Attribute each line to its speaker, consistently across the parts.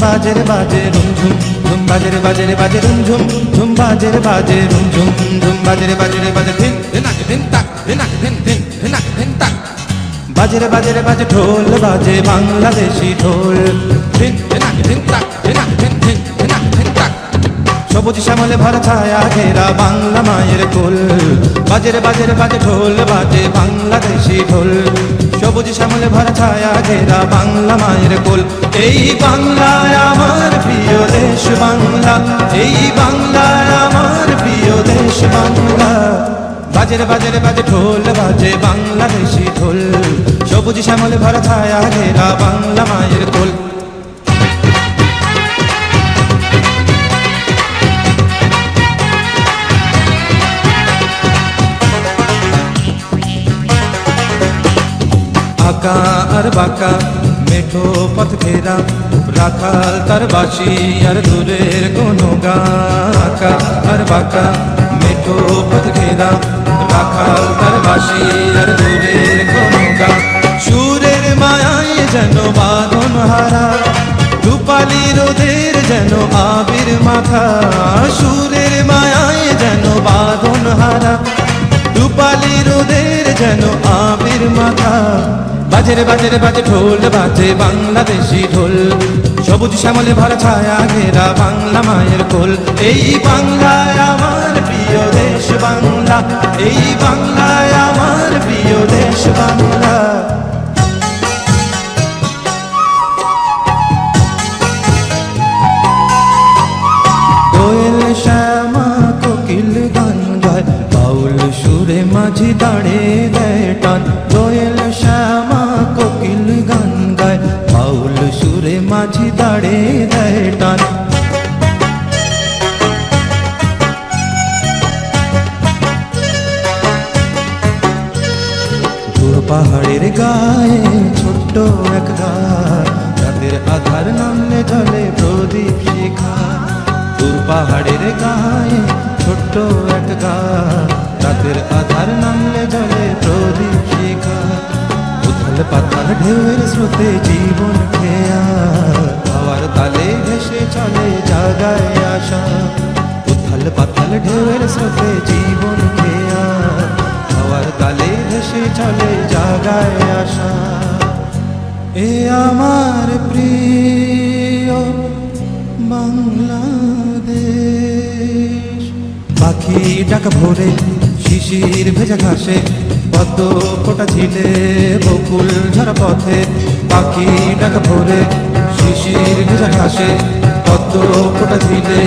Speaker 1: বাজে রে বাজে রুমঝুম ঝুম বাজে রে বাজে রে বাজে রুমঝুম ঝুম বাজে রে বাজে রুমঝুম ঝুম বাজে রে বাজে ধিন ধিনাক ধিন তাক ধিনাক ধিন ধিন ধিনাক ধিন তাক বাজে রে বাজে ঢোল বাজে বাংলাদেশি ঢোল ধিন ধিনাক ধিন তাক ধিনাক ধিন ধিন ধিনাক ধিন তাক সবুজ শ্যামলে ভরা ছায়া ঘেরা বাংলা মায়ের কোল বাজে রে বাজে ঢোল বাজে বাংলাদেশি ঢোল সবুজ শ্যামলে ভরা ছায়া ঘেরা বাংলা মায়ের কোল এই বাংলায় আমার প্রিয় দেশ বাংলা এই বাংলায় আমার প্রিয় দেশ বাংলা বাজে রে বাজে ঢোল বাজে বাংলাদেশি ঢোল সবুজ শ্যামলে ভরা ছায়া ঘেরা বাংলা মায়ের কোল আঁকা আর বাঁকা মেঠো পথ ঘেরা রাখাল তার বাঁশি আর দূরের কোনো গান আঁকা আর বাঁকা মেঠো পথ ঘেরা রাখাল তার বাঁশি আর দূরের কোনো গান সুরের মায়ায় যেন বাঁধন হারা রূপালী রোদের যেন আবির মাখা সুরের মায়ায় যেন বাঁধন হারা রূপালী রোদের যেন আবির মাখা বাজে রে বাজে ঢোল বাজে বাংলাদেশি ঢোল সবুজ শ্যামলে ভরা ছায়া ঘেরা বাংলা মায়ের কোল এই বাংলায় আমার প্রিয় দেশ বাংলা এই বাংলায় আমার প্রিয় দেশ বাংলা দোয়েল শ্যামা কোকিল গান গায় বাউল সুরে মাঝি দাঁড়ে দেয় টান দোয়েল শ্যামা কোকিল গান গায় বাউল সুরে মাঝি দাঁড়ে দেয় টান দূর পাহাড়ের গায়ে ছোট্ট এক ঘাট রাতের আধার নামলে জলে প্রদীপ শিখা দূর পাহাড়ের গায়ে ছোট্ট এক ঘাট রাতের আধার নামলে জলে প্রদীপ শিখা উথল পাতাল ঢেউয়ের স্রোতে জীবন খেয়া হাওয়ার তালে ভেসে চলে জাগায় আশা উথল পাতাল ঢেউয়ের স্রোতে জীবন খেয়া হাওয়ার তালে ভেসে চলে জাগায় আশা এ আমার প্রিয় বাংলাদেশ পাখি ডাকা ভোরে শিশির ভেজা ঘাসে পদ্ম ফোটা ঝিলে বকুল ঝরা পথে পাখি ডাকা ভোরে শিশির ভেজা ঘাসে পদ্ম ফোটা ঝিলে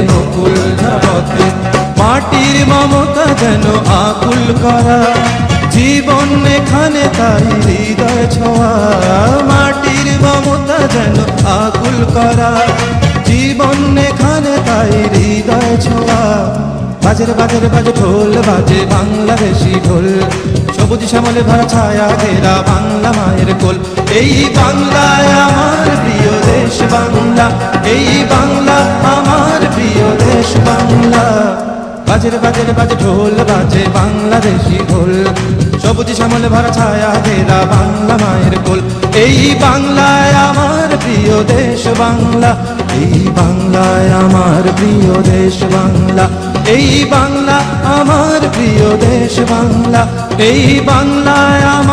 Speaker 1: বকুল ঝরা পথে মাটির মমতা যেন আকুল করা জীবন এখানে তাই হৃদয় ছোঁয়া মাটির মমতা যেন আকুল করা জীবন এখানে তাই হৃদয় ছোঁয়া বাজে ঢোল বাজে বাংলাদেশি ঢোল সবুজ শ্যামলে ভরা ছায়া ঘেরা বাংলা মায়ের কোল এই বাংলায় আমার প্রিয় দেশ বাংলা এই বাংলা আমার প্রিয় দেশ বাংলা বাজে ঢোল বাজে বাংলাদেশি ঢোল সবুজ শ্যামলে ভরা ছায়া ঘেরা বাংলা মায়ের কোল এই বাংলায় আমার প্রিয় দেশ বাংলা এই বাংলায় আমার প্রিয় দেশ বাংলা এই বাংলা আমার প্রিয় দেশ বাংলা এই বাংলায় আমার